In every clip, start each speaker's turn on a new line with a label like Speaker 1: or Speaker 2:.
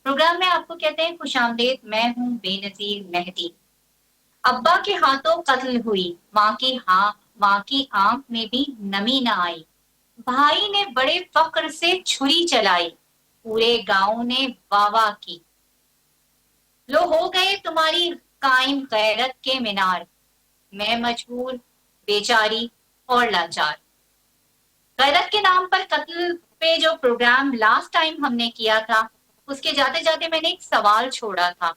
Speaker 1: Programme میں آپ کو کہتے ہیں خوش آمدید. میں ہوں بے نظیر مہدی. ابا کے ہاتھوں قتل ہوئی ماں کی آنکھ میں بھی نمی نہ آئی. بھائی نے بڑے فخر سے چھری چلائی, پورے گاؤں نے واہ واہ کی. لو ہو گئے تمہاری قائم غیرت کے مینار, میں مجبور بیچاری اور لاچار. غیرت کے نام پر قتل پہ جو پروگرام لاسٹ ٹائم ہم نے کیا تھا, اس کے جاتے جاتے میں نے ایک سوال چھوڑا تھا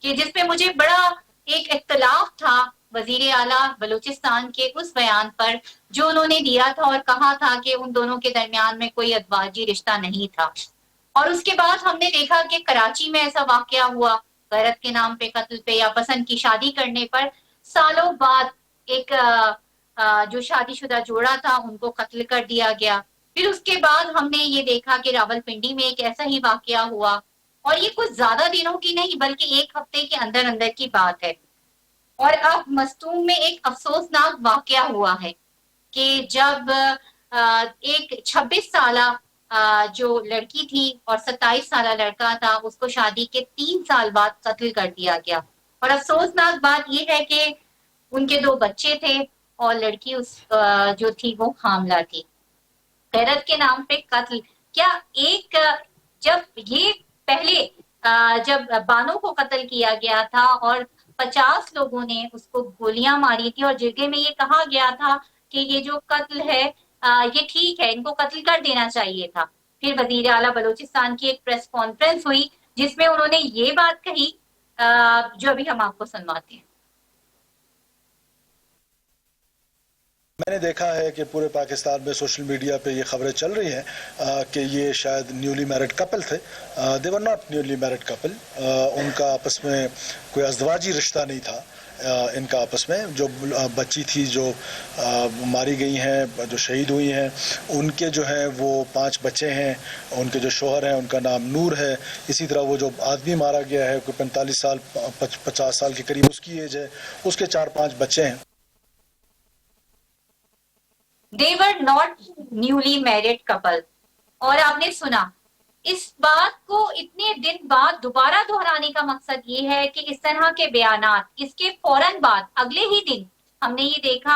Speaker 1: کہ جس پہ مجھے بڑا ایک اختلاف تھا وزیر اعلیٰ بلوچستان کے اس بیان پر جو انہوں نے دیا تھا اور کہا تھا کہ ان دونوں کے درمیان میں کوئی ازدواجی رشتہ نہیں تھا. اور اس کے بعد ہم نے دیکھا کہ کراچی میں ایسا واقعہ ہوا, غیرت کے نام پہ قتل پہ یا پسند کی شادی کرنے پر سالوں بعد ایک جو شادی شدہ جوڑا تھا ان کو قتل کر دیا گیا. پھر اس کے بعد ہم نے یہ دیکھا کہ راولپنڈی میں ایک ایسا ہی واقعہ ہوا, اور یہ کچھ زیادہ دنوں کی نہیں بلکہ ایک ہفتے کے اندر اندر کی بات ہے. اور اب مستونگ میں ایک افسوسناک واقعہ ہوا ہے کہ جب ایک 26 سالہ جو لڑکی تھی اور 27 سالہ لڑکا تھا, اس کو شادی کے 3 سال بعد قتل کر دیا گیا. اور افسوسناک بات یہ ہے کہ ان کے 2 بچے تھے اور لڑکی جو تھی وہ حاملہ تھی. غیرت کے نام پہ قتل, کیا ایک جب یہ پہلے جب بانو کو قتل کیا گیا تھا اور 50 لوگوں نے اس کو گولیاں ماری تھی اور جرگے میں یہ کہا گیا تھا کہ یہ جو قتل ہے یہ ٹھیک ہے, ان کو قتل کر دینا چاہیے تھا. پھر وزیر اعلیٰ بلوچستان کی ایک پریس کانفرنس ہوئی جس میں انہوں نے یہ بات کہی جو ابھی ہم آپ کو سنواتے ہیں.
Speaker 2: میں نے دیکھا ہے کہ پورے پاکستان میں سوشل میڈیا پہ یہ خبریں چل رہی ہیں کہ یہ شاید نیولی میرڈ کپل تھے. They were not newly married couple. ان کا آپس میں کوئی ازدواجی رشتہ نہیں تھا. ان کا آپس میں جو بچی تھی جو ماری گئی ہیں, جو شہید ہوئی ہیں, ان کے جو ہیں وہ 5 بچے ہیں. ان کے جو شوہر ہیں ان کا نام نور ہے. اسی طرح وہ جو آدمی مارا گیا ہے کوئی 45 سال 50 سال کے قریب اس کی ایج ہے, اس کے 4-5 بچے ہیں.
Speaker 1: They were not newly married couple. اور آپ نے سنا, اس بات کو اتنے دن بعد دوبارہ دہرانے کا مقصد یہ ہے کہ اس طرح کے بیانات اس کے فوراً بعد اگلے ہی دن ہم نے یہ دیکھا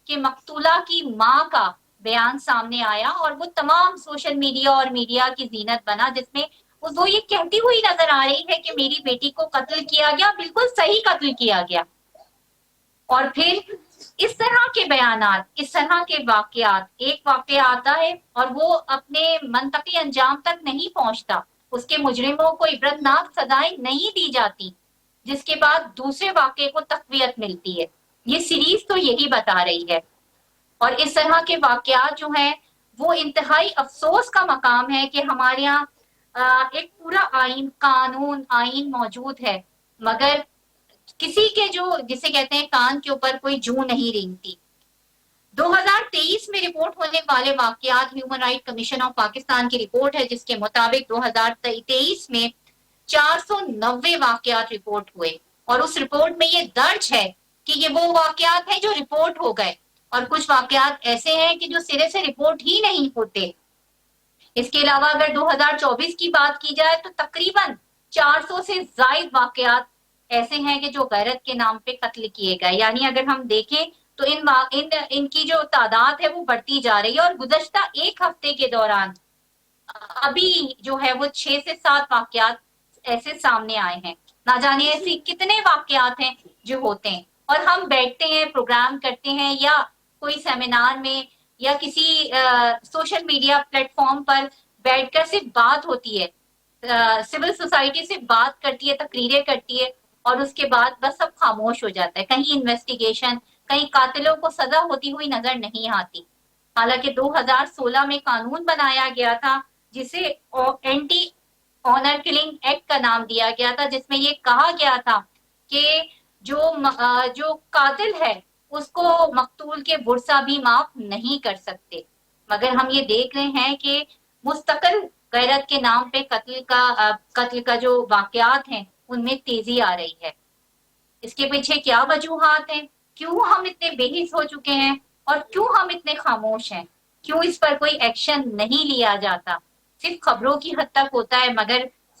Speaker 1: کہ مقتولہ کی ماں کا بیان سامنے آیا اور وہ تمام سوشل میڈیا اور میڈیا کی زینت بنا, جس میں وہ یہ کہتی ہوئی نظر آ رہی ہے کہ میری بیٹی کو قتل کیا گیا, بالکل صحیح قتل کیا گیا. اور پھر اس طرح کے بیانات, اس طرح کے واقعات, ایک واقعہ آتا ہے اور وہ اپنے منطقی انجام تک نہیں پہنچتا, اس کے مجرموں کو عبرتناک سزائیں نہیں دی جاتی, جس کے بعد دوسرے واقعے کو تقویت ملتی ہے. یہ سیریز تو یہی بتا رہی ہے. اور اس طرح کے واقعات جو ہیں وہ انتہائی افسوس کا مقام ہے کہ ہمارے یہاں ایک پورا قانون آئین موجود ہے, مگر کسی کے جسے کہتے ہیں کان کے اوپر کوئی جوں نہیں رینگتی. 2023 میں رپورٹ ہونے والے واقعات human right commission of Pakistan کی رپورٹ ہے, جس کے مطابق 2023 میں 490 واقعات رپورٹ ہوئے, اور اس رپورٹ میں یہ درج ہے کہ یہ وہ واقعات ہیں جو رپورٹ ہو گئے, اور کچھ واقعات ایسے ہیں کہ جو سرے سے رپورٹ ہی نہیں ہوتے. اس کے علاوہ اگر 2024 کی بات کی جائے تو تقریباً 400 سے زائد واقعات ایسے ہیں کہ جو غیرت کے نام پہ قتل کیے گئے. یعنی اگر ہم دیکھیں تو ان کی جو تعداد ہے وہ بڑھتی جا رہی ہے, اور گزشتہ ایک ہفتے کے دوران ابھی جو ہے وہ 6 سے 7 واقعات ایسے سامنے آئے ہیں. نہ جانے ایسی کتنے واقعات ہیں جو ہوتے ہیں, اور ہم بیٹھتے ہیں, پروگرام کرتے ہیں, یا کوئی سیمینار میں یا کسی سوشل میڈیا پلیٹ فارم پر بیٹھ کر صرف بات ہوتی ہے, سول سوسائٹی سے بات کرتی ہے, تقریریں کرتی ہے, اور اس کے بعد بس سب خاموش ہو جاتا ہے. کہیں انویسٹیگیشن, کہیں قاتلوں کو سزا ہوتی ہوئی نظر نہیں آتی. حالانکہ 2016 میں قانون بنایا گیا تھا جسے اینٹی آنر کلنگ ایکٹ کا نام دیا گیا تھا, جس میں یہ کہا گیا تھا کہ جو قاتل ہے اس کو مقتول کے ورثہ بھی معاف نہیں کر سکتے. مگر ہم یہ دیکھ رہے ہیں کہ مستقل غیرت کے نام پہ قتل کا جو واقعات ہیں ان میں تیزی آ رہی ہے. اس کے پیچھے کیا وجوہات ہیں؟ کیوں ہم اتنے بے حس ہو چکے ہیں, اور کیوں ہم اتنے خاموش ہیں؟ کیوں اس پر کوئی ایکشن نہیں لیا جاتا؟ صرف خبروں کی حد تک ہوتا ہے, مگر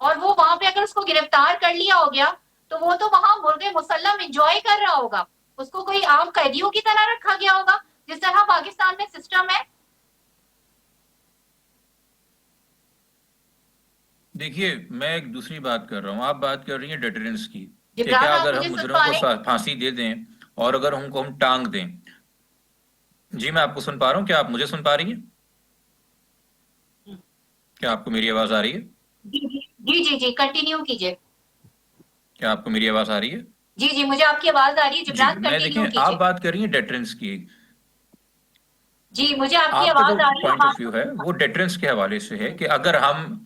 Speaker 1: اور وہ وہاں پہ اگر اس کو گرفتار کر لیا ہو گیا تو وہ تو وہاں مرغ مسلم انجوائے کر رہا ہوگا, اس کو کوئی عام قیدیوں کی طرح رکھا گیا ہوگا جس طرح پاکستان میں سسٹم ہے.
Speaker 3: دیکھیے میں ایک دوسری بات کر رہا ہوں, آپ بات کر رہی ہیں ڈیٹرنس کی کہ
Speaker 1: جبران
Speaker 3: کیا
Speaker 1: آپ
Speaker 3: اگر
Speaker 1: مجھے
Speaker 3: ہم
Speaker 1: سن
Speaker 3: مجرموں
Speaker 1: پا
Speaker 3: کو
Speaker 1: رہے ہیں؟
Speaker 3: پھانسی دے دیں اور اگر ہم کو ہم ٹانگ دیں. جی میں آپ کو سن پا رہا ہوں, کیا آپ مجھے سن پا رہی ہیں؟ کیا آپ کو میری آواز آ رہی ہے؟
Speaker 1: جی جی جی کنٹینیو کیجئے.
Speaker 3: کیا آپ کو میری آواز آ رہی ہے؟
Speaker 1: جی جی مجھے آپ کی آواز آ رہی ہے
Speaker 3: جی
Speaker 1: جبران,
Speaker 3: میں دیکھیں
Speaker 1: کنٹینیو
Speaker 3: آپ
Speaker 1: کیجئے.
Speaker 3: بات کر رہی ہیں ڈیٹرنس کی,
Speaker 1: جی مجھے آپ کی
Speaker 3: آپ کا جو
Speaker 1: آواز آ رہی
Speaker 3: پوائنٹ
Speaker 1: ہے.
Speaker 3: آف ویو ہے وہ ڈیٹرنس کے حوالے سے ہے کہ اگر ہم,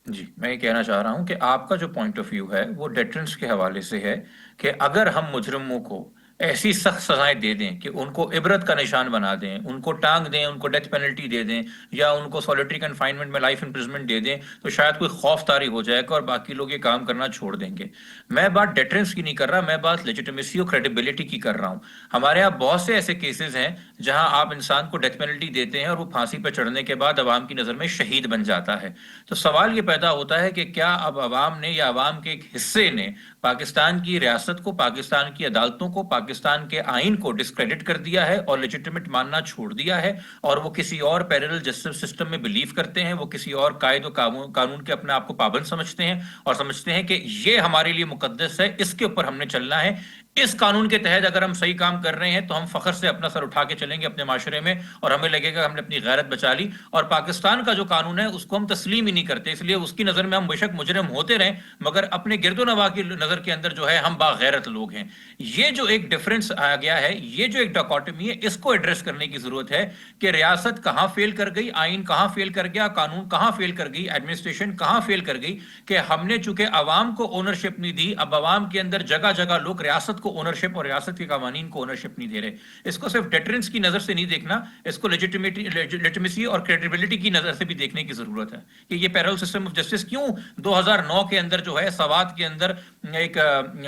Speaker 3: جی میں یہ کہنا چاہ رہا ہوں کہ آپ کا جو پوائنٹ آف ویو ہے وہ ڈیٹرنس کے حوالے سے ہے کہ اگر ہم مجرموں کو ایسی سخت سزائیں دے دیں کہ ان کو عبرت کا نشان بنا دیں, ان کو ٹانگ دیں, ان کو ڈیتھ پینلٹی دے دیں یا ان کو سولیٹری کنفائنمنٹ میں لائف امپرزمنٹ دے دیں تو شاید کوئی خوف طاری ہو جائے گا اور باقی لوگ یہ کام کرنا چھوڑ دیں گے. میں بات ڈیٹرنس کی نہیں کر رہا, میں بات لیجیٹمیسی اور کریڈیبلٹی کی کر رہا ہوں. ہمارے یہاں بہت سے ایسے کیسز ہیں جہاں آپ انسان کو ڈیتھ پینلٹی دیتے ہیں اور وہ پھانسی پہ چڑھنے کے بعد عوام کی نظر میں شہید بن جاتا ہے. تو سوال یہ پیدا ہوتا ہے کہ کیا اب عوام نے یا عوام کے ایک حصے نے پاکستان کی ریاست کو, پاکستان کی عدالتوں کو, پاکستان کے آئین کو ڈسکریڈٹ کر دیا ہے اور لیجیٹمیٹ ماننا چھوڑ دیا ہے اور وہ کسی اور پیرلل جسٹس سسٹم میں بلیو کرتے ہیں, وہ کسی اور قائد و قانون کے اپنے آپ کو پابند سمجھتے ہیں اور سمجھتے ہیں کہ یہ ہمارے لیے مقدس ہے, اس کے اوپر ہم نے چلنا ہے, اس قانون کے تحت اگر ہم صحیح کام کر رہے ہیں تو ہم فخر سے اپنا سر اٹھا کے چلیں گے اپنے معاشرے میں اور ہمیں لگے گا ہم نے اپنی غیرت بچا لی. اور پاکستان کا جو قانون ہے اس کو ہم تسلیم ہی نہیں کرتے, اس لیے اس کی نظر میں ہم بے شک مجرم ہوتے رہیں مگر اپنے گرد و نواح کی نظر کے اندر جو ہے ہم باغیرت لوگ ہیں. یہ جو ایک ڈفرنس آ گیا ہے, یہ جو ایک ڈاکوٹمی ہے, اس کو ایڈریس کرنے کی ضرورت ہے کہ ریاست کہاں فیل کر گئی, آئین کہاں فیل کر گیا, قانون کہاں فیل کر گئی, ایڈمنسٹریشن کہاں فیل کر گئی کہ ہم نے چونکہ عوام کو اونرشپ نہیں دی, اب عوام کے اندر جگہ جگہ لوگ ریاست کو اونرشپ اور ریاست کے قوانین کو اونرشپ نہیں دے رہے. اس کو صرف ڈیٹرنس کی نظر سے نہیں دیکھنا, اس کو لیجیٹمیسی اور کریڈیبلٹی کی نظر سے بھی دیکھنے کی ضرورت ہے کہ یہ پیرل سسٹم آف جسٹس کیوں 2009 کے اندر جو ہے سوات کے اندر ایک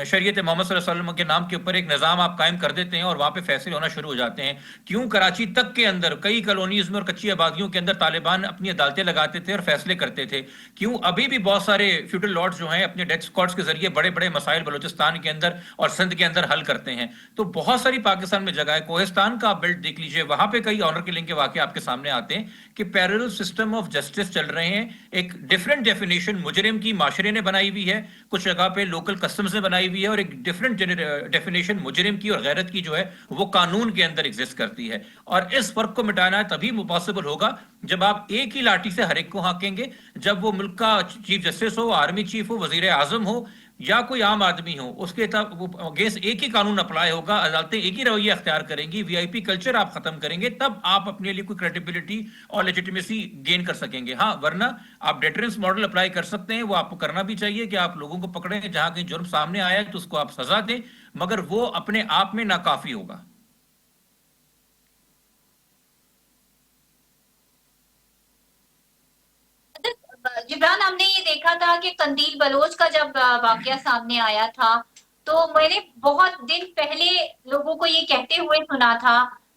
Speaker 3: شریعت محمد صلی اللہ علیہ وسلم کے نام کے اوپر ایک نظام آپ قائم کر دیتے ہیں اور وہاں پہ فیصلے ہونا شروع ہو جاتے ہیں. کیوں کراچی تک کے اندر کئی کالونیز میں اور کچی آبادیوں کے اندر طالبان اپنی عدالتیں لگاتے تھے اور فیصلے کرتے تھے. کیوں ابھی بھی بہت سارے فیوڈل لارڈز جو ہیں اپنے ڈیتھ اسکواڈز کے ذریعے بڑے بڑے مسائل بلوچستان کے اندر اور سندھ کے اندر حل کرتے ہیں. تو بہت ساری پاکستان میں جگہ ہے, کوہستان کا آپ بیلٹ دیکھ لیجئے, وہاں پہ کئی آنر کلنگ کے واقعے آپ کے سامنے آتے ہیں کہ پیرل سسٹم آف جسٹس چل رہے ہیں. ایک ڈیفرنٹ ڈیفینیشن مجرم کی معاشرے نے بنائی ہوئی ہے, کچھ جگہ پہ لوکل کسٹمز نے بنائی ہوئی ہے, اور ایک ڈیفرنٹ ڈیفینیشن مجرم کی اور غیرت کی جو ہے وہ قانون کے اندر ایگزسٹ کرتی ہے. اور اس فرق کو مٹانا تبھی پاسبل ہوگا جب آپ ایک ہی لاٹھی سے ہر ایک کو ہانکیں گے, جب وہ ملک کا چیف جسٹس ہو, آرمی چیف ہو, وزیر اعظم ہو یا کوئی عام آدمی ہو, اس کے اگینسٹ ایک ہی قانون اپلائی ہوگا, عدالتیں ایک ہی رویہ اختیار کریں گی, وی آئی پی کلچر آپ ختم کریں گے, تب آپ اپنے لیے کوئی کریڈیبلٹی اور لیجیٹمیسی گین کر سکیں گے. ہاں ورنہ آپ ڈیٹرنس ماڈل اپلائی کر سکتے ہیں, وہ آپ کو کرنا بھی چاہیے کہ آپ لوگوں کو پکڑیں جہاں کہیں جرم سامنے آیا ہے تو اس کو آپ سزا دیں, مگر وہ اپنے آپ میں ناکافی ہوگا.
Speaker 1: جبران ہم نے یہ دیکھا تھا کہ قندیل بلوچ کا جب واقعہ سامنے آیا تھا تو میں نے بہت دن پہلے لوگوں کو یہ کہتے ہوئے سنا تھا,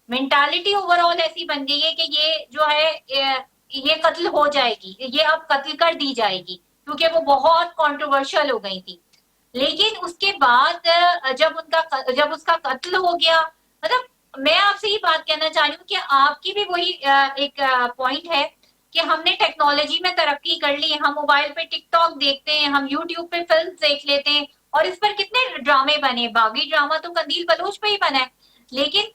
Speaker 1: مینٹالٹی اوور آل ایسی بن گئی ہے کہ یہ جو ہے یہ قتل ہو جائے گی, یہ اب قتل کر دی جائے گی, کیونکہ وہ بہت کنٹروورشل ہو گئی تھی. لیکن اس کے بعد جب اس کا قتل ہو گیا, مطلب میں آپ سے یہ بات کہنا چاہ رہی ہوں کہ آپ کی بھی وہی ایک پوائنٹ ہے کہ ہم نے ٹیکنالوجی میں ترقی کر لی, ہم موبائل پہ ٹک ٹاک دیکھتے ہیں, ہم یوٹیوب پہ فلم دیکھ لیتے ہیں, اور اس پر کتنے ڈرامے بنے, باغی ڈرامہ تو قندیل بلوچ پہ ہی بنا ہے, لیکن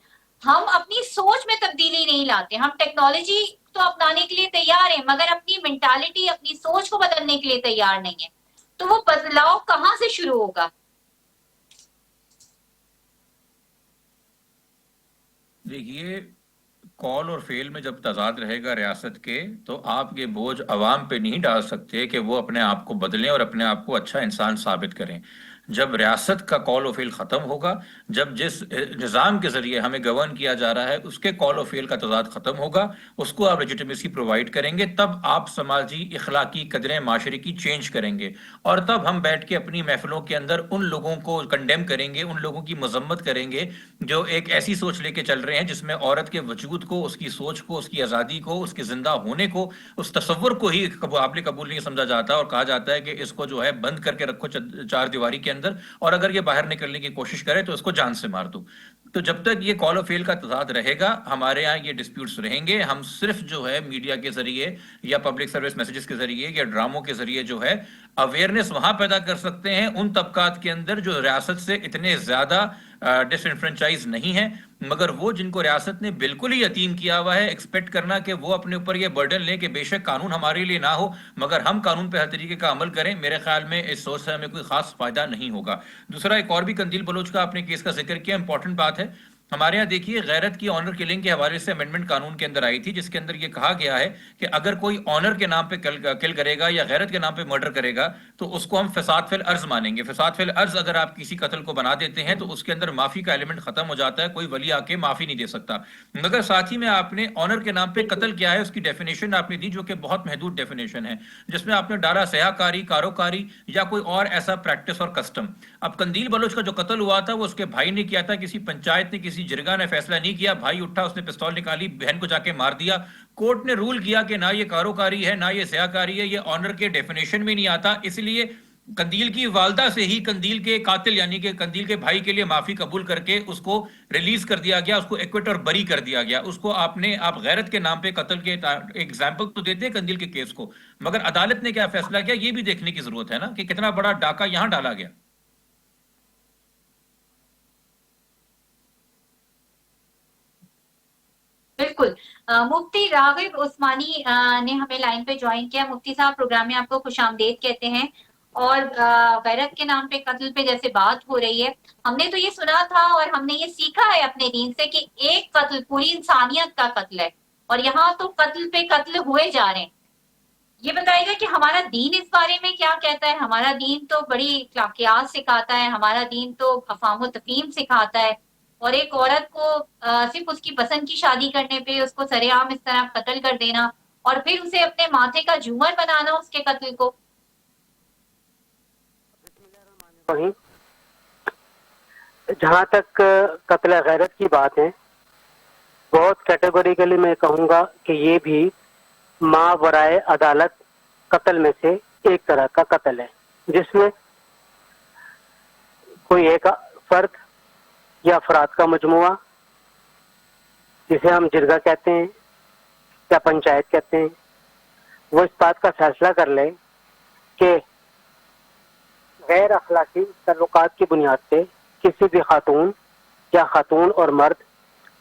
Speaker 1: ہم اپنی سوچ میں تبدیلی نہیں لاتے. ہم ٹیکنالوجی تو اپنانے کے لیے تیار ہیں مگر اپنی مینٹالٹی, اپنی سوچ کو بدلنے کے لیے تیار نہیں ہے. تو وہ بدلاؤ کہاں سے شروع ہوگا؟
Speaker 3: دیکھیے کال اور فیل میں جب تضاد رہے گا ریاست کے, تو آپ یہ بوجھ عوام پہ نہیں ڈال سکتے کہ وہ اپنے آپ کو بدلیں اور اپنے آپ کو اچھا انسان ثابت کریں. جب ریاست کا کال و فیل ختم ہوگا، جب جس نظام کے ذریعے ہمیں گورن کیا جا رہا ہے اس کے کال و فیل کا تضاد ختم ہوگا، اس کو آپ لیجیٹمیسی پرووائڈ کریں گے، تب آپ سماجی اخلاقی قدریں معاشرے کی چینج کریں گے، اور تب ہم بیٹھ کے اپنی محفلوں کے اندر ان لوگوں کو کنڈیم کریں گے، ان لوگوں کی مذمت کریں گے جو ایک ایسی سوچ لے کے چل رہے ہیں جس میں عورت کے وجود کو، اس کی سوچ کو، اس کی آزادی کو، اس کے زندہ ہونے کو، اس تصور کو ہی قابل قبول نہیں سمجھا جاتا، اور کہا جاتا ہے کہ اس کو جو ہے بند کر کے رکھو چار دیواری کے اندر، اور اگر یہ باہر نکلنے کی کوشش کرے تو اس کو جان سے مار دو۔ تو جب تک یہ کال و فیل کا تضاد رہے گا، ہمارے ہاں یہ ڈسپیوٹس رہیں گے۔ ہم صرف جو ہے میڈیا کے ذریعے یا پبلک سروس میسیجز کے ذریعے یا ڈراموں کے ذریعے جو ہے اویئرنیس وہاں پیدا کر سکتے ہیں ان طبقات کے اندر جو ریاست سے اتنے زیادہ ڈس انفرنچائز نہیں ہیں، مگر وہ جن کو ریاست نے بالکل ہی یتیم کیا ہوا ہے، ایکسپیکٹ کرنا کہ وہ اپنے اوپر یہ برڈن لیں کہ بے شک قانون ہمارے لیے نہ ہو مگر ہم قانون پہ ہر طریقے کا عمل کریں، میرے خیال میں اس سوچ سے ہمیں کوئی خاص فائدہ نہیں ہوگا۔ دوسرا، ایک اور بھی قندیل بلوچ کا آپ نے کیس کا ذکر کیا، امپورٹنٹ بات ہے۔ ہمارے یہاں دیکھیے غیرت کی آنر کلنگ کے حوالے سے امینڈمنٹ قانون کے اندر آئی تھی، جس کے اندر یہ کہا گیا ہے کہ اگر کوئی آنر کے نام پہ کل کرے گا یا غیرت کے نام پہ مرڈر کرے گا تو اس کو ہم فساد فی الارض مانیں گے۔ فساد فی الارض اگر آپ کسی قتل کو بنا دیتے ہیں تو اس کے اندر معافی کا ایلیمنٹ ختم ہو جاتا ہے، کوئی ولی آ کے معافی نہیں دے سکتا۔ مگر ساتھ ہی میں آپ نے آنر کے نام پہ قتل کیا ہے اس کی ڈیفینیشن آپ نے دی، جو کہ بہت محدود ڈیفینیشن ہے، جس میں آپ نے ڈالا سیاہ کاری، کاروکاری یا کوئی اور ایسا پریکٹس اور کسٹم۔ اب قندیل بلوچ کا جو قتل ہوا تھا وہ اس کے بھائی نے کیا تھا، کسی پنچایت نے، کسی جرگہ نے فیصلہ نہیں کیا، بھائی اٹھا، اس نے پستول نکالی، بہن کو جا کے مار دیا۔ کورٹ نے رول کیا کہ نہ یہ کاروکاری ہے، نہ یہ سیاہ کاری ہے، یہ آنر کے ڈیفینیشن میں نہیں آتا، اس لیے قندیل کی والدہ سے ہی قندیل کے قاتل یعنی کہ قندیل کے بھائی کے لیے معافی قبول کر کے اس کو ریلیز کر دیا گیا، اس کو ایکوٹ اور بری کر دیا گیا۔ اس کو آپ غیرت کے نام پہ قتل کے ایگزامپل تو دیتے ہیں قندیل کے کیس کو، مگر عدالت نے کیا فیصلہ کیا یہ بھی دیکھنے کی ضرورت ہے نا کہ کتنا بڑا ڈاکہ یہاں ڈالا گیا۔
Speaker 1: بالکل۔ مفتی راغب عثمانی نے ہمیں لائن پہ جوائن کیا۔ مفتی صاحب، پروگرام میں آپ کو خوش آمدید کہتے ہیں۔ اور غیرت کے نام پہ قتل پہ جیسے بات ہو رہی ہے، ہم نے تو یہ سنا تھا اور ہم نے یہ سیکھا ہے اپنے دین سے کہ ایک قتل پوری انسانیت کا قتل ہے، اور یہاں تو قتل پہ قتل ہوئے جا رہے ہیں۔ یہ بتائیے گا کہ ہمارا دین اس بارے میں کیا کہتا ہے؟ ہمارا دین تو بڑی اخلاقیات سکھاتا ہے، ہمارا دین تو افہام و تفہیم سکھاتا ہے، اور ایک عورت کو صرف اس کی پسند کی شادی کرنے پہ اس کو سرے عام اس طرح قتل کر دینا اور پھر اسے اپنے ماتھے کا جھومر بنانا اس کے قتل کو۔
Speaker 4: جہاں تک قتل غیرت کی بات ہے، بہت کیٹیگوریکلی میں کہوں گا کہ یہ بھی ما ورائے عدالت قتل میں سے ایک طرح کا قتل ہے، جس میں کوئی ایک فرد یا افراد کا مجموعہ، جسے ہم جرگہ کہتے ہیں یا پنچایت کہتے ہیں، وہ اس بات کا فیصلہ کر لے کہ غیر اخلاقی تعلقات کی بنیاد پہ کسی بھی خاتون یا خاتون اور مرد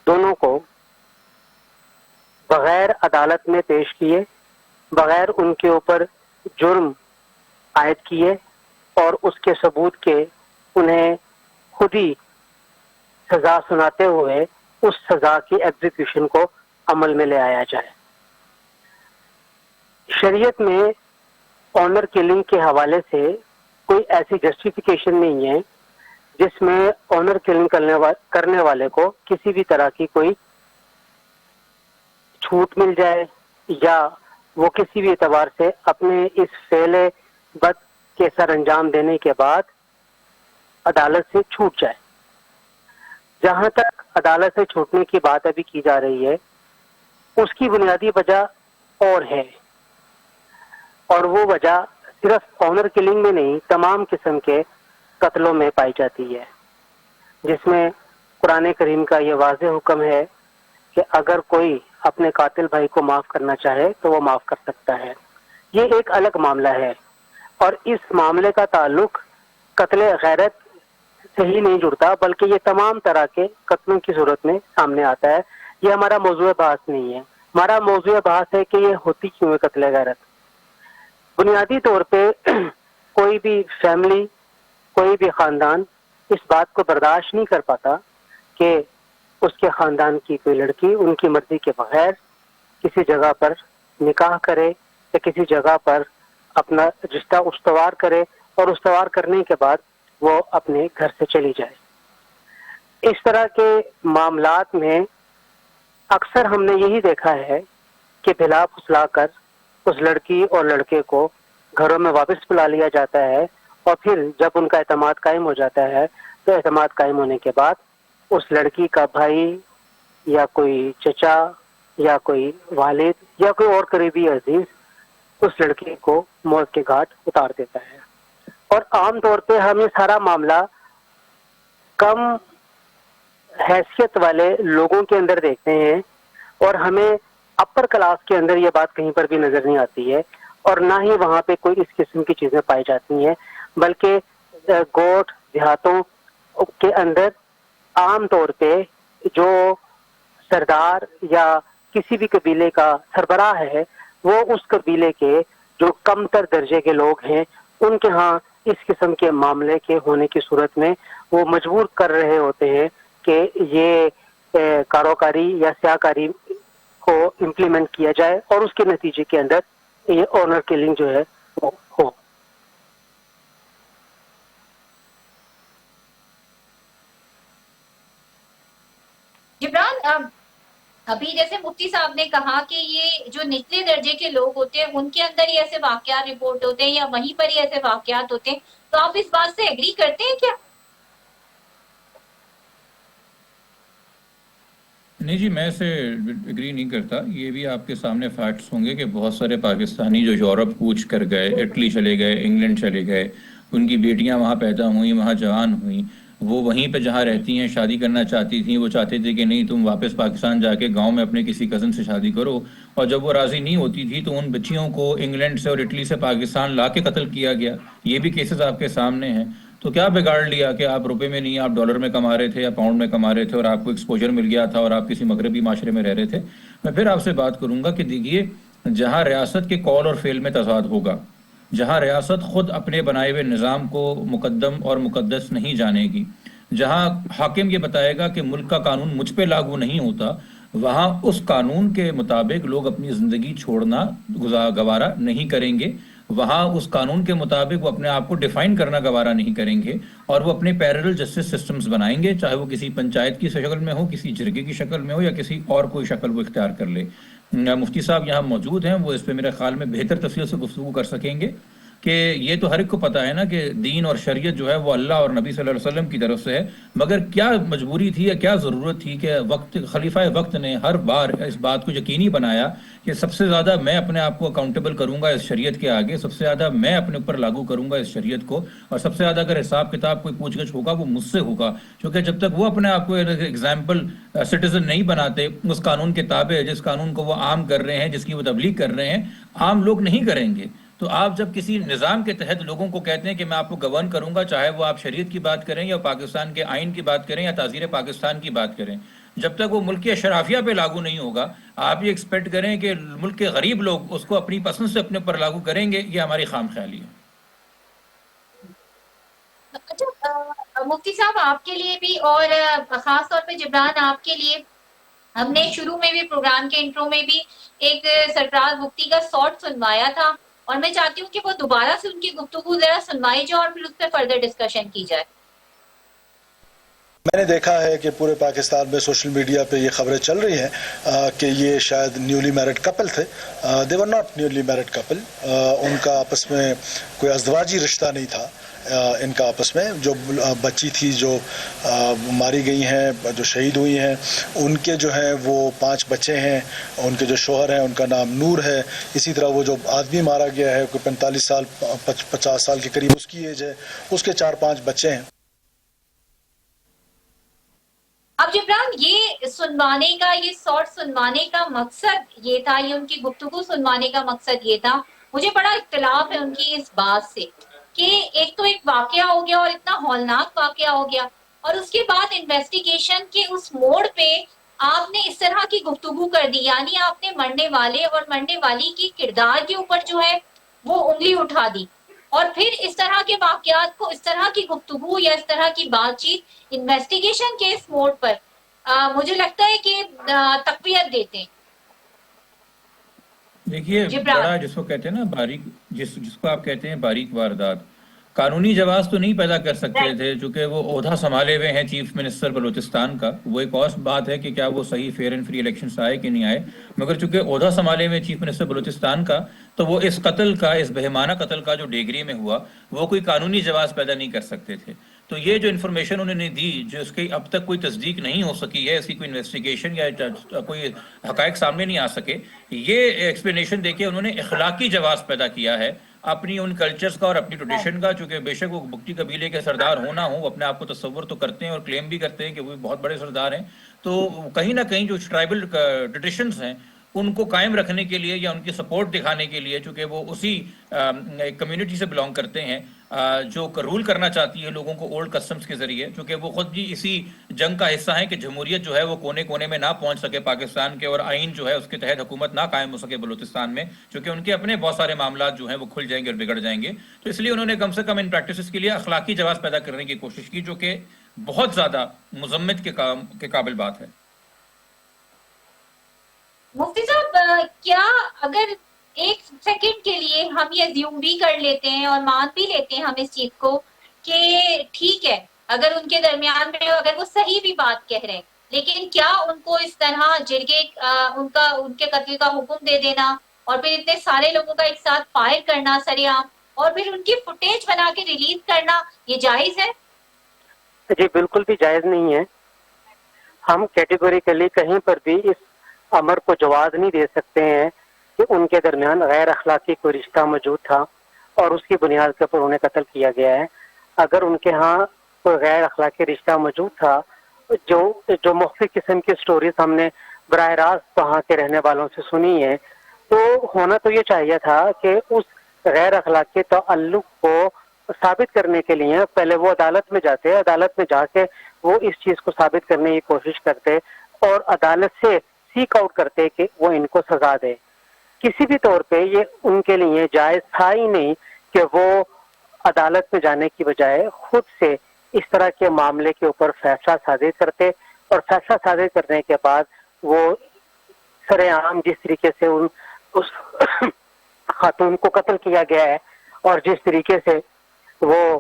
Speaker 4: دونوں کو بغیر عدالت میں پیش کیے، بغیر ان کے اوپر جرم عائد کیے اور اس کے ثبوت کے انہیں خود ہی سزا سناتے ہوئے اس سزا کی ایگزیکیوشن کو عمل میں لے آیا جائے۔ شریعت میں آنر کلنگ کے حوالے سے کوئی ایسی جسٹیفیکیشن نہیں ہے جس میں آنر کلنگ کرنے والے کو کسی بھی طرح کی کوئی چھوٹ مل جائے یا وہ کسی بھی اعتبار سے اپنے اس فعل بد کے سر انجام دینے کے بعد عدالت سے چھوٹ جائے۔ جہاں تک عدالت سے چھوٹنے کی بات ابھی کی جا رہی ہے، اس کی بنیادی وجہ اور ہے، اور وہ وجہ صرف آنر کلنگ میں نہیں، تمام قسم کے قتلوں میں پائی جاتی ہے، جس میں قرآن کریم کا یہ واضح حکم ہے کہ اگر کوئی اپنے قاتل بھائی کو معاف کرنا چاہے تو وہ معاف کر سکتا ہے۔ یہ ایک الگ معاملہ ہے، اور اس معاملے کا تعلق قتل غیرت سے ہی نہیں جڑتا، بلکہ یہ تمام طرح کے قتلوں کی صورت میں سامنے آتا ہے۔ یہ ہمارا موضوع بحث نہیں ہے، ہمارا موضوع بحث ہے کہ یہ ہوتی کیوں ہے قتل غیرت۔ بنیادی طور پہ کوئی بھی فیملی، کوئی بھی خاندان اس بات کو برداشت نہیں کر پاتا کہ اس کے خاندان کی کوئی لڑکی ان کی مرضی کے بغیر کسی جگہ پر نکاح کرے یا کسی جگہ پر اپنا رشتہ استوار کرے، اور استوار کرنے کے بعد وہ اپنے گھر سے چلی جائے. اس طرح کے معاملات میں اکثر ہم نے یہی دیکھا ہے کہ بھلا پھسلا کر اس لڑکی اور لڑکے کو گھروں میں واپس بلا لیا جاتا ہے، اور پھر جب ان کا اعتماد قائم ہو جاتا ہے تو اعتماد قائم ہونے کے بعد اس لڑکی کا بھائی یا کوئی چچا یا کوئی والد یا کوئی اور قریبی عزیز اس لڑکی کو موت کے گھاٹ اتار دیتا ہے. اور عام طور پہ ہم یہ سارا معاملہ کم حیثیت والے لوگوں کے اندر دیکھتے ہیں، اور ہمیں اپر کلاس کے اندر یہ بات کہیں پر بھی نظر نہیں آتی ہے، اور نہ ہی وہاں پہ کوئی اس قسم کی چیزیں پائی جاتی ہیں. بلکہ گوٹھ دیہاتوں کے اندر عام طور پہ جو سردار یا کسی بھی قبیلے کا سربراہ ہے، وہ اس قبیلے کے جو کم تر درجے کے لوگ ہیں ان کے ہاں اس قسم کے معاملے کے ہونے کی صورت میں وہ مجبور کر رہے ہوتے ہیں کہ یہ کاروکاری یا سیاکاری کو امپلیمنٹ کیا جائے، اور اس کے نتیجے کے اندر یہ آنر کلنگ جو ہے وہ ہو.
Speaker 1: جبران، ابھی جیسے مفتی صاحب نے کہا کہ یہ جو نچلے درجے کے لوگ ہوتے ہیں ان کے اندر ہی ایسے واقعات رپورٹ ہوتے ہیں یا وہیں پر ہی ایسے واقعات ہوتے ہیں، تو آپ اس بات سے ایگری کرتے ہیں کیا؟
Speaker 3: نہیں جی، میں اسے ایگری نہیں کرتا. یہ بھی آپ کے سامنے فیکٹس ہوں گے کہ بہت سارے پاکستانی جو یورپ کوچ کر گئے، اٹلی چلے گئے، انگلینڈ چلے گئے، ان کی بیٹیاں وہاں پیدا ہوئیں، وہاں جوان ہوئیں، وہ وہیں پہ جہاں رہتی ہیں شادی کرنا چاہتی تھیں، وہ چاہتے تھے کہ نہیں تم واپس پاکستان جا کے گاؤں میں اپنے کسی کزن سے شادی کرو، اور جب وہ راضی نہیں ہوتی تھی تو ان بچیوں کو انگلینڈ سے اور اٹلی سے پاکستان لا کے قتل کیا گیا. یہ بھی کیسز آپ کے سامنے ہیں. تو کیا بگاڑ لیا کہ آپ روپے میں نہیں، آپ ڈالر میں کما رہے تھے یا پاؤنڈ میں کما رہے تھے اور آپ کو ایکسپوجر مل گیا تھا اور آپ کسی مغربی معاشرے میں رہ رہے تھے. میں پھر آپ سے بات کروں گا کہ دیکھیے، جہاں ریاست کے قول اور فعل میں تضاد ہوگا، جہاں ریاست خود اپنے بنائے ہوئے نظام کو مقدم اور مقدس نہیں جانے گی، جہاں حاکم یہ بتائے گا کہ ملک کا قانون مجھ پہ لاگو نہیں ہوتا، وہاں اس قانون کے مطابق لوگ اپنی زندگی چھوڑنا گوارا نہیں کریں گے. وہاں اس قانون کے مطابق وہ اپنے آپ کو ڈیفائن کرنا گوارا نہیں کریں گے، اور وہ اپنے پیرلل جسٹس سسٹمز بنائیں گے، چاہے وہ کسی پنچایت کی شکل میں ہو، کسی جرگے کی شکل میں ہو، یا کسی اور کوئی شکل وہ اختیار کر لے. مفتی صاحب یہاں موجود ہیں، وہ اس پہ میرے خیال میں بہتر تفصیل سے گفتگو کر سکیں گے کہ یہ تو ہر ایک کو پتہ ہے نا کہ دین اور شریعت جو ہے وہ اللہ اور نبی صلی اللہ علیہ وسلم کی طرف سے ہے، مگر کیا مجبوری تھی یا کیا ضرورت تھی کہ خلیفہ وقت نے ہر بار اس بات کو یقینی بنایا کہ سب سے زیادہ میں اپنے آپ کو اکاؤنٹیبل کروں گا اس شریعت کے آگے، سب سے زیادہ میں اپنے اوپر لاگو کروں گا اس شریعت کو، اور سب سے زیادہ اگر حساب کتاب کوئی پوچھ گچھ ہوگا وہ مجھ سے ہوگا، کیونکہ جب تک وہ اپنے آپ کو ایگزامپل سٹیزن نہیں بناتے اس قانون کے تابع، جس قانون کو وہ عام کر رہے ہیں، جس کی وہ تبلیغ کر رہے ہیں، عام لوگ نہیں کریں گے. تو آپ جب کسی نظام کے تحت لوگوں کو کہتے ہیں کہ میں آپ کو گورن کروں گا، چاہے وہ آپ شریعت کی بات کریں یا پاکستان کے آئین کی بات کریں یا تعزیر پاکستان کی بات کریں، جب تک وہ ملک کے اشرافیہ پہ لاگو نہیں ہوگا، آپ یہ ایکسپیکٹ کریں کہ ملک کے غریب لوگ اس کو اپنی پسند سے اپنے پر لاگو کریں گے، یہ ہماری خام خیالی ہے.
Speaker 1: اچھا مفتی صاحب، آپ کے لیے بھی اور خاص طور پہ جبران آپ کے لیے، ہم نے شروع میں بھی پروگرام کے انٹرو میں بھی ایک سرفراز مفتی کا شارٹ سنوایا تھا، اور میں چاہتی ہوں کہ وہ دوبارہ سے ان کی گفتگو ذرا سنوائی جائے اور پھر اس پہ فردر ڈسکشن کی جائے.
Speaker 2: میں نے دیکھا ہے کہ پورے پاکستان میں سوشل میڈیا پہ یہ خبریں چل رہی ہیں کہ یہ شاید نیولی میرڈ کپل تھے. They were not newly married couple. ان کا آپس میں کوئی ازدواجی رشتہ نہیں تھا. ان کا آپس میں جو بچی تھی جو ماری گئی ہیں، جو شہید ہوئی ہیں، ان کے جو ہیں وہ 5 بچے ہیں. ان کے جو شوہر ہیں ان کا نام نور ہے. اسی طرح وہ جو آدمی مارا گیا ہے کوئی 45 سال 50 سال کے قریب اس کی ایج ہے، اس کے 4-5 بچے ہیں.
Speaker 1: اب جبران، یہ سنوانے کا، یہ شارٹ سنوانے کا مقصد یہ تھا، یہ ان کی گفتگو سنوانے کا مقصد یہ تھا. مجھے بڑا اختلاف ہے ان کی اس بات سے کہ ایک تو ایک واقعہ ہو گیا اور اتنا ہولناک واقعہ ہو گیا، اور اس کے بعد انویسٹیگیشن کے اس موڑ پہ آپ نے اس طرح کی گفتگو کر دی، یعنی آپ نے مرنے والے اور مرنے والی کی کردار کے اوپر جو ہے وہ انگلی اٹھا دی، اور پھر اس طرح کے واقعات کو، اس طرح کی گفتگو یا اس طرح کی بات چیت انویسٹیگیشن کے اس موڈ پر مجھے لگتا ہے کہ تقویت دیتے ہیں.
Speaker 3: دیکھیے،
Speaker 1: جبران،
Speaker 3: بڑا جس کو کہتے ہیں نا باریک، جس کو آپ کہتے ہیں باریک واردات، قانونی جواز تو نہیں پیدا کر سکتے تھے چونکہ وہ عہدہ سنبھالے ہوئے ہیں چیف منسٹر بلوچستان کا. وہ ایک اور بات ہے کہ کیا وہ صحیح فیئر اینڈ فری الیکشن آئے کہ نہیں آئے, مگر چونکہ عہدہ سنبھالے ہوئے چیف منسٹر بلوچستان کا, تو وہ اس قتل کا, اس بہیمانہ قتل کا جو ڈیگری میں ہوا, وہ کوئی قانونی جواز پیدا نہیں کر سکتے تھے. تو یہ جو انفارمیشن انہوں نے دی, جو اس کی اب تک کوئی تصدیق نہیں ہو سکی ہے, اس کی کوئی انویسٹیگیشن یا کوئی حقائق سامنے نہیں آ سکے, یہ ایکسپلینیشن دے کے انہوں نے اخلاقی جواز پیدا کیا ہے اپنی ان کلچرز کا اور اپنی ٹریڈیشن کا. چونکہ بے شک وہ بگٹی قبیلے کے سردار ہونا ہو, اپنے آپ کو تصور تو کرتے ہیں اور کلیم بھی کرتے ہیں کہ وہ بہت بڑے سردار ہیں, تو کہیں نہ کہیں جو ٹرائبل ٹریڈیشنز ہیں ان کو قائم رکھنے کے لیے یا ان کی سپورٹ دکھانے کے لیے, چونکہ وہ اسی کمیونٹی سے بلانگ کرتے ہیں جو رول کرنا چاہتی ہے لوگوں کو اولڈ کسٹمز کے ذریعے, چونکہ وہ خود بھی اسی جنگ کا حصہ ہیں کہ جمہوریت جو ہے وہ کونے کونے میں نہ پہنچ سکے پاکستان کے, اور آئین جو ہے اس کے تحت حکومت نہ قائم ہو سکے بلوچستان میں, چونکہ ان کے اپنے بہت سارے معاملات جو ہیں وہ کھل جائیں گے اور بگڑ جائیں گے. تو اس لیے انہوں نے کم سے کم ان پریکٹسز کے لیے اخلاقی جواز پیدا کرنے کی کوشش کی, جو کہ بہت زیادہ مذمت کے قابل بات ہے.
Speaker 1: مفتی صاحب, کیا اگر ایک سیکنڈ کے لیے ہم یہ زیوم بھی کر لیتے ہیں اور مان بھی لیتے ہیں ہم اس چیز کو کہ ٹھیک ہے, اگر ان کے درمیان میں اگر وہ صحیح بھی بات کہہ رہے ہیں, لیکن کیا ان کو اس طرح جرگے ان کے قتل کا حکم دے دینا اور پھر اتنے سارے لوگوں کا ایک ساتھ فائر کرنا سرے عام, اور پھر ان کی فوٹیج بنا کے ریلیز کرنا, یہ جائز ہے؟
Speaker 4: جی بالکل بھی جائز نہیں ہے. ہم کیٹیگوریکلی کہیں پر بھی اس امر کو جواز نہیں دے سکتے ہیں کہ ان کے درمیان غیر اخلاقی کوئی رشتہ موجود تھا اور اس کی بنیاد کے اوپر انہیں قتل کیا گیا ہے. اگر ان کے ہاں کوئی غیر اخلاقی رشتہ موجود تھا, جو مختلف قسم کی سٹوریز ہم نے براہ راست وہاں کے رہنے والوں سے سنی ہے, تو ہونا تو یہ چاہیے تھا کہ اس غیر اخلاقی تعلق کو ثابت کرنے کے لیے پہلے وہ عدالت میں جاتے, عدالت میں جا کے وہ اس چیز کو ثابت کرنے کی کوشش کرتے اور عدالت سے سیک آؤٹ کرتے کہ وہ ان کو سزا دے. کسی بھی طور پہ یہ ان کے لیے جائز تھا ہی نہیں کہ وہ عدالت میں جانے کی بجائے خود سے اس طرح کے معاملے کے اوپر فیصلہ صادر کرتے, اور فیصلہ صادر کرنے کے بعد وہ سر عام جس طریقے سے اس خاتون کو قتل کیا گیا ہے اور جس طریقے سے وہ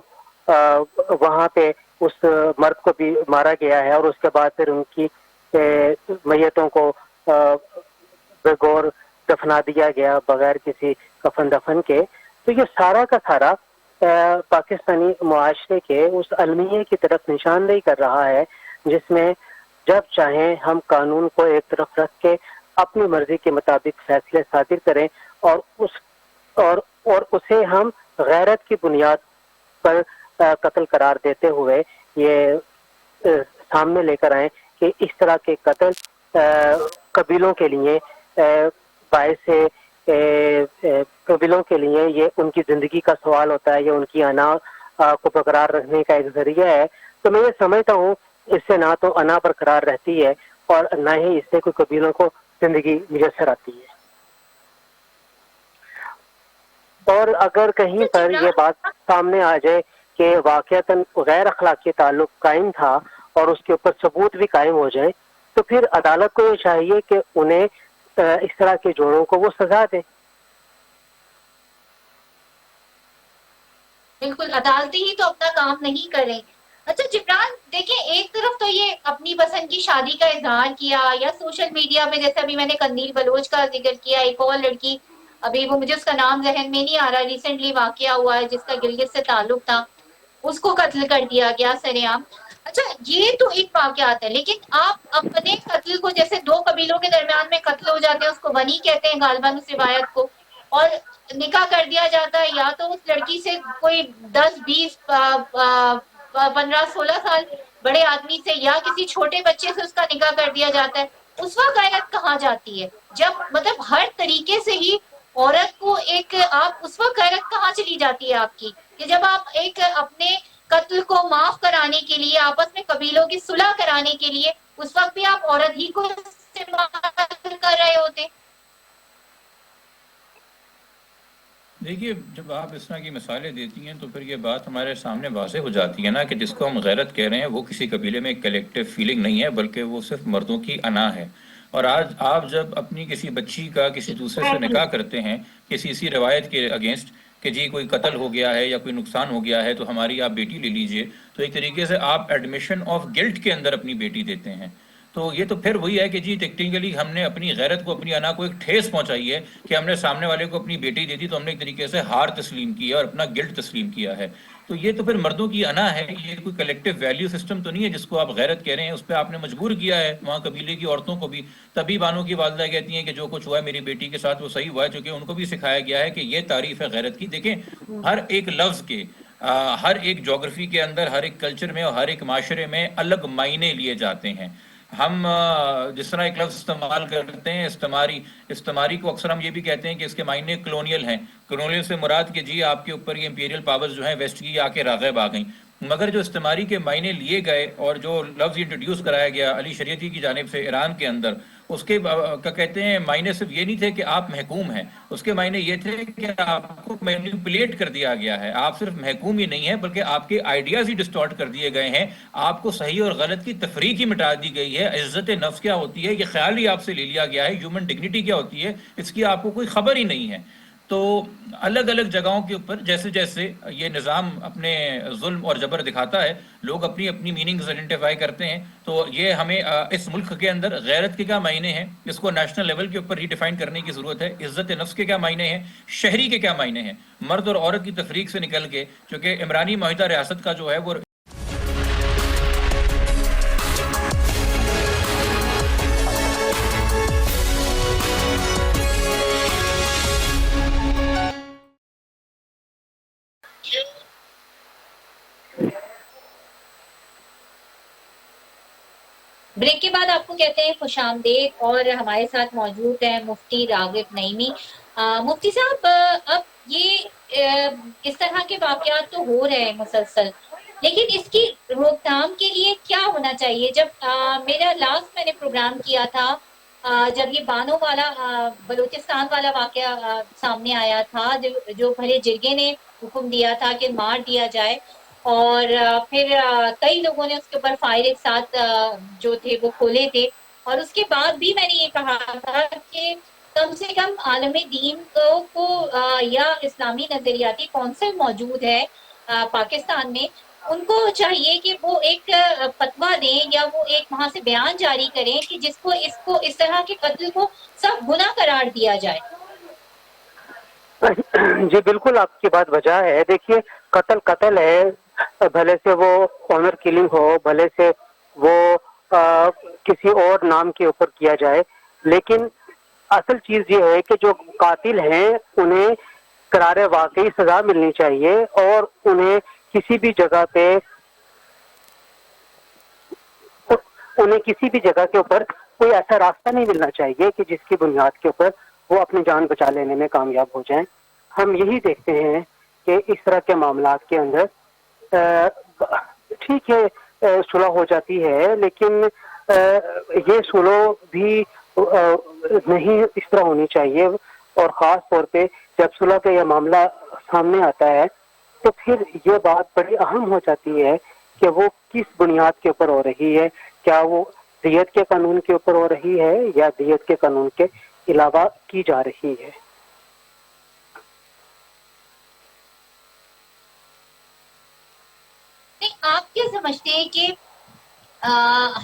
Speaker 4: وہاں پہ اس مرد کو بھی مارا گیا ہے, اور اس کے بعد پھر ان کی میتوں کو بغور دفنا دیا گیا بغیر کسی کفن دفن کے, تو یہ سارا کا سارا پاکستانی معاشرے کے اس المیہ کی طرف نشاندہی کر رہا ہے جس میں جب چاہیں ہم قانون کو ایک طرف رکھ کے اپنی مرضی کے مطابق فیصلے صادر کریں اور اسے ہم غیرت کی بنیاد پر قتل قرار دیتے ہوئے یہ سامنے لے کر آئیں کہ اس طرح کے قتل قبیلوں کے لیے باعث قبیلوں کے لیے یہ ان کی زندگی کا سوال ہوتا ہے, یا ان کی انا کو برقرار رکھنے کا ایک ذریعہ ہے. تو میں یہ سمجھتا ہوں اس سے نہ تو انا برقرار رہتی ہے اور نہ ہی اس سے کوئی قبیلوں کو زندگی میسر آتی ہے. اور اگر کہیں پر یہ بات سامنے آ جائے کہ واقعتاً غیر اخلاقی تعلق قائم تھا اور اس کے اوپر ثبوت بھی قائم ہو جائے, تو پھر عدالت کو یہ چاہیے کہ انہیں اس طرح کے جوڑوں کو وہ سزا دے.
Speaker 1: بالکل, عدالتیں ہی تو اپنا کام نہیں کریں. اچھا جبران, دیکھیں ایک طرف تو یہ اپنی پسند کی شادی کا اظہار کیا, یا سوشل میڈیا پہ جیسے ابھی میں نے قندیل بلوچ کا ذکر کیا, ایک اور لڑکی ابھی وہ مجھے اس کا نام ذہن میں نہیں آ رہا, ریسنٹلی واقعہ ہوا ہے جس کا گلگت سے تعلق تھا, اس کو قتل کر دیا گیا سر عام. اچھا یہ تو ایک واقعات ہے, لیکن آپ اپنے قتل کو جیسے دو قبیلوں کے درمیان میں قتل ہو جاتے ہیں اس کو بنی کہتے ہیں غالباً اس روایت کو, اور نکاح کر دیا جاتا ہے یا تو اس لڑکی سے کوئی 10 20 15 16 سال بڑے آدمی سے یا کسی چھوٹے بچے سے اس کا نکاح کر دیا جاتا ہے, اس وقت غیرت کہاں جاتی ہے؟ جب مطلب ہر طریقے سے ہی عورت کو ایک آپ اس وقت غیرت کہاں چلی جاتی ہے آپ کی, کہ جب آپ ایک اپنے قتل کو معاف کرانے کے لیے آپس میں قبیلوں کی صلح کرانے کے لیے اس وقت بھی آپ عورت ہی کو استعمال کر رہے ہوتے.
Speaker 3: دیکھیے جب آپ اس طرح کی مثالیں دیتی ہیں تو پھر یہ بات ہمارے سامنے واضح ہو جاتی ہے نا کہ جس کو ہم غیرت کہہ رہے ہیں وہ کسی قبیلے میں ایک کلیکٹیو فیلنگ نہیں ہے, بلکہ وہ صرف مردوں کی انا ہے. اور آج آپ جب اپنی کسی بچی کا کسی دوسرے سے نکاح کرتے ہیں کسی اسی روایت کے اگینسٹ, کہ جی کوئی قتل ہو گیا ہے یا کوئی نقصان ہو گیا ہے تو ہماری آپ بیٹی لے لیجئے، تو ایک طریقے سے آپ ایڈمیشن آف گلٹ کے اندر اپنی بیٹی دیتے ہیں. تو یہ تو پھر وہی ہے کہ جی ٹیکنیکلی ہم نے اپنی غیرت کو، اپنی انا کو ایک ٹھیس پہنچائی ہے کہ ہم نے سامنے والے کو اپنی بیٹی دی تھی تو ہم نے ایک طریقے سے ہار تسلیم کیا اور اپنا گلٹ تسلیم کیا ہے. تو یہ تو پھر مردوں کی انا ہے، یہ کوئی کلیکٹیو ویلیو سسٹم تو نہیں ہے جس کو آپ غیرت کہہ رہے ہیں. اس پہ آپ نے مجبور کیا ہے وہاں قبیلے کی عورتوں کو بھی. تبھی بانو کی والدہ کہتی ہیں کہ جو کچھ ہوا ہے میری بیٹی کے ساتھ وہ صحیح ہوا ہے، چونکہ ان کو بھی سکھایا گیا ہے کہ یہ تعریف ہے غیرت کی. دیکھیں ہر ایک لفظ کے ہر ایک جغرافی کے اندر، ہر ایک کلچر میں اور ہر ایک معاشرے میں الگ معنی لیے جاتے ہیں. ہم جس طرح ایک لفظ استعمال کرتے ہیں استعماری کو اکثر ہم یہ بھی کہتے ہیں کہ اس کے معنی کلونیل ہیں. کلونیل سے مراد کہ جی آپ کے اوپر یہ امپیریل پاورز جو ہیں ویسٹ کی آ کے راغب آ گئیں. مگر جو استعماری کے معنی لیے گئے اور جو لفظ انٹروڈیوس کرایا گیا علی شریعتی کی جانب سے ایران کے اندر، اس کے کہتے ہیں معنی صرف یہ نہیں تھے کہ آپ محکوم ہیں، اس کے معنی یہ تھے کہ آپ کو مینیپولیٹ کر دیا گیا ہے. آپ صرف محکوم ہی نہیں ہیں بلکہ آپ کے آئیڈیاز ہی ڈسٹارٹ کر دیے گئے ہیں. آپ کو صحیح اور غلط کی تفریق ہی مٹا دی گئی ہے. عزت نفس کیا ہوتی ہے یہ خیال ہی آپ سے لے لیا گیا ہے. ہیومن ڈگنیٹی کیا ہوتی ہے اس کی آپ کو کوئی خبر ہی نہیں ہے. تو الگ الگ جگہوں کے اوپر جیسے جیسے یہ نظام اپنے ظلم اور جبر دکھاتا ہے، لوگ اپنی اپنی میننگز آئیڈینٹیفائی کرتے ہیں. تو یہ ہمیں اس ملک کے اندر غیرت کے کیا معنی ہیں اس کو نیشنل لیول کے اوپر ری ڈیفائن کرنے کی ضرورت ہے. عزت نفس کے کیا معنی ہیں، شہری کے کیا معنی ہیں، مرد اور عورت کی تفریق سے نکل کے، چونکہ عمرانی معاہدہ ریاست کا جو ہے وہ
Speaker 1: بریک کے بعد آپ کو کہتے ہیں خوش آمدید، اور ہمارے ساتھ موجود ہیں مفتی راغب نعیمی. مفتی صاحب، اب یہ اس طرح کے واقعات تو ہو رہے ہیں مسلسل، لیکن اس کی روک تھام کے لیے کیا ہونا چاہیے؟ جب میرا لاسٹ میں نے پروگرام کیا تھا، جب یہ بانو والا بلوچستان والا واقعہ سامنے آیا تھا، جو بھلے جرگے نے حکم دیا تھا کہ مار دیا جائے، اور پھر کئی لوگوں نے اس کے اوپر فائر ایک ساتھ جو تھے وہ کھولے تھے، اور اس کے بعد بھی میں نے یہ کہا تھا کہ کم سے کم عالم دین کو یا اسلامی نظریاتی کونسل موجود ہے پاکستان میں، ان کو چاہیے کہ وہ ایک فتویٰ دیں یا وہ ایک وہاں سے بیان جاری کریں کہ جس کو اس طرح کے قتل کو سب گناہ قرار دیا جائے.
Speaker 4: جی بالکل، آپ کی بات وجہ ہے. دیکھیے قتل ہے، بھلے سے وہ آنر کلنگ ہو، بھلے سے وہ کسی اور نام کے اوپر کیا جائے، لیکن اصل چیز یہ ہے کہ جو قاتل ہیں انہیں قرار واقعی سزا ملنی چاہیے، اور انہیں کسی بھی جگہ کے اوپر کوئی ایسا راستہ نہیں ملنا چاہیے کہ جس کی بنیاد کے اوپر وہ اپنی جان بچا لینے میں کامیاب ہو جائیں. ہم یہی دیکھتے ہیں کہ اس طرح کے معاملات کے اندر ٹھیک ہے صلح ہو جاتی ہے، لیکن یہ صلح بھی نہیں اس طرح ہونی چاہیے. اور خاص طور پہ جب صلح کا یہ معاملہ سامنے آتا ہے تو پھر یہ بات بڑی اہم ہو جاتی ہے کہ وہ کس بنیاد کے اوپر ہو رہی ہے. کیا وہ دیت کے قانون کے اوپر ہو رہی ہے یا دیت کے قانون کے علاوہ کی جا رہی ہے.
Speaker 1: آپ کیا سمجھتے ہیں کہ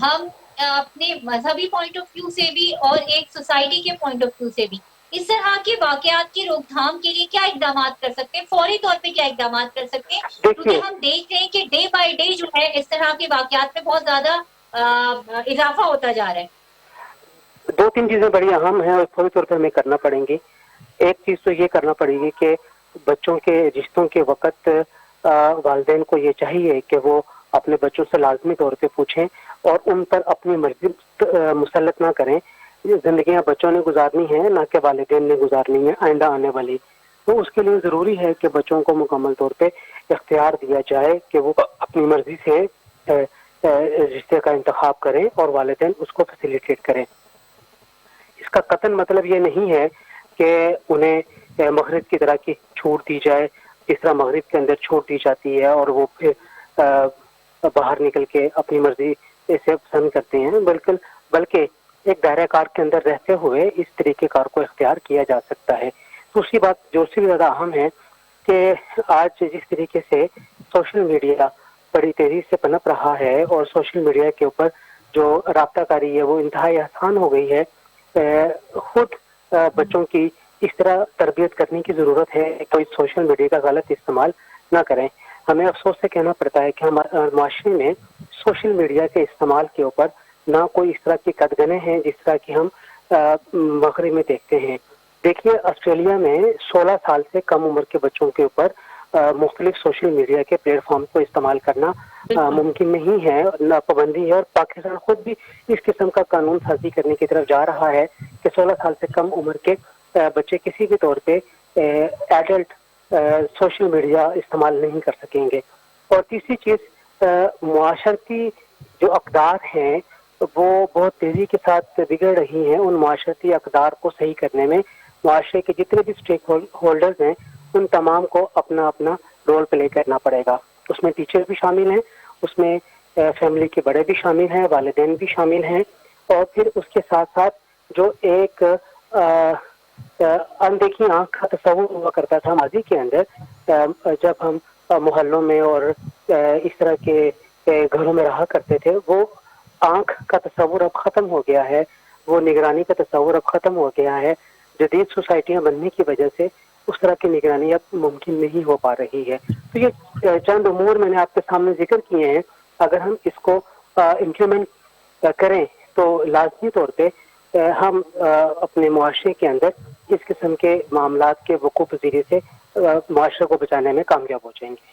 Speaker 1: ہم اپنے مذہبی پوائنٹ آف ویو سے بھی اور ایک سوسائٹی کے پوائنٹ آف ویو سے بھی اس طرح کے واقعات کی روک تھام کے لیے کیا اقدامات کر سکتے ہیں؟ فوری طور پہ کیا اقدامات کر سکتے ہیں؟ کیونکہ ہم دیکھ رہے ہیں کہ ڈے بائی ڈے جو ہے اس طرح کے واقعات میں بہت زیادہ اضافہ ہوتا جا رہا ہے.
Speaker 4: 2-3 چیزیں بڑی اہم ہیں اور فوری طور پہ ہمیں کرنا پڑیں گی. ایک چیز تو یہ کرنا پڑے گی کہ بچوں کے رشتوں کے وقت والدین کو یہ چاہیے کہ وہ اپنے بچوں سے لازمی طور پہ پوچھیں اور ان پر اپنی مرضی مسلط نہ کریں. زندگیاں بچوں نے گزارنی ہیں، نہ کہ والدین نے گزارنی ہے آئندہ آنے والی. تو اس کے لیے ضروری ہے کہ بچوں کو مکمل طور پہ اختیار دیا جائے کہ وہ اپنی مرضی سے رشتے کا انتخاب کریں اور والدین اس کو فیسیلیٹیٹ کریں. اس کا قطعاً مطلب یہ نہیں ہے کہ انہیں مغرب کی طرح کی چھوٹ دی جائے جس طرح مغرب کے اندر چھوٹ دی جاتی ہے اور وہ باہر نکل کے اپنی مرضی سے پسند کرتے ہیں، بلکہ ایک دائرہ کار کے اندر رہتے ہوئے اس طریقے کار کو اختیار کیا جا سکتا ہے. دوسری بات جو اس سے بھی زیادہ اہم ہے کہ آج جس طریقے سے سوشل میڈیا بڑی تیزی سے پنپ رہا ہے اور سوشل میڈیا کے اوپر جو رابطہ کاری ہے وہ انتہائی آسان ہو گئی ہے، خود بچوں کی اس طرح تربیت کرنے کی ضرورت ہے کہ کوئی سوشل میڈیا کا غلط استعمال نہ کریں۔ ہمیں افسوس سے کہنا پڑتا ہے کہ ہمارے معاشرے میں سوشل میڈیا کے استعمال کے اوپر نہ کوئی اس طرح کی قدغنیں ہیں جس طرح کی ہم مغرب میں دیکھتے ہیں۔ دیکھیے آسٹریلیا میں 16 سال سے کم عمر کے بچوں کے اوپر مختلف سوشل میڈیا کے پلیٹ فارم کو استعمال کرنا ممکن نہیں ہے، نہ پابندی ہے، اور پاکستان خود بھی اس قسم کا قانون سازی کرنے کی طرف جا رہا ہے کہ 16 سال سے کم عمر کے بچے کسی بھی طور پہ ایڈلٹ سوشل میڈیا استعمال نہیں کر سکیں گے۔ اور تیسری چیز، معاشرتی جو اقدار ہیں وہ بہت تیزی کے ساتھ بگڑ رہی ہیں۔ ان معاشرتی اقدار کو صحیح کرنے میں معاشرے کے جتنے بھی اسٹیک ہولڈرز ہیں ان تمام کو اپنا اپنا رول پلے کرنا پڑے گا۔ اس میں ٹیچر بھی شامل ہیں، اس میں فیملی کے بڑے بھی شامل ہیں، والدین بھی شامل ہیں، اور پھر اس کے ساتھ ساتھ جو ایک اندیکھی آنکھ کا تصور ہوا کرتا تھا ماضی کے اندر جب ہم محلوں میں اور اس طرح کے گھروں میں رہا کرتے تھے، وہ آنکھ کا تصور اب ختم ہو گیا ہے، وہ نگرانی کا تصور اب ختم ہو گیا ہے۔ جدید سوسائٹیاں بننے کی وجہ سے اس طرح کی نگرانی اب ممکن نہیں ہو پا رہی ہے۔ تو یہ چند امور میں نے آپ کے سامنے ذکر کیے ہیں، اگر ہم اس کو امپلیمنٹ کریں تو لازمی طور پہ ہم اپنے معاشرے کے اندر اس قسم کے معاملات کے وقوع پذیری سے معاشرے کو بچانے میں کامیاب ہو جائیں گے۔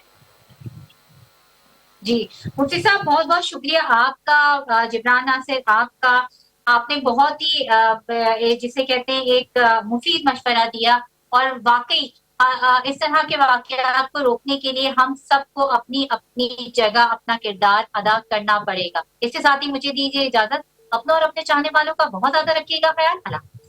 Speaker 1: جی مفتی صاحب، بہت بہت شکریہ آپ کا، جبران ناصر آپ کا، آپ نے بہت ہی جسے کہتے ہیں ایک مفید مشورہ دیا، اور واقعی اس طرح کے واقعات کو روکنے کے لیے ہم سب کو اپنی اپنی جگہ اپنا کردار ادا کرنا پڑے گا۔ اس کے ساتھ ہی مجھے دیجیے اجازت، اپنا اور اپنے چاہنے والوں کا بہت زیادہ رکھیے گا خیال۔ اللہ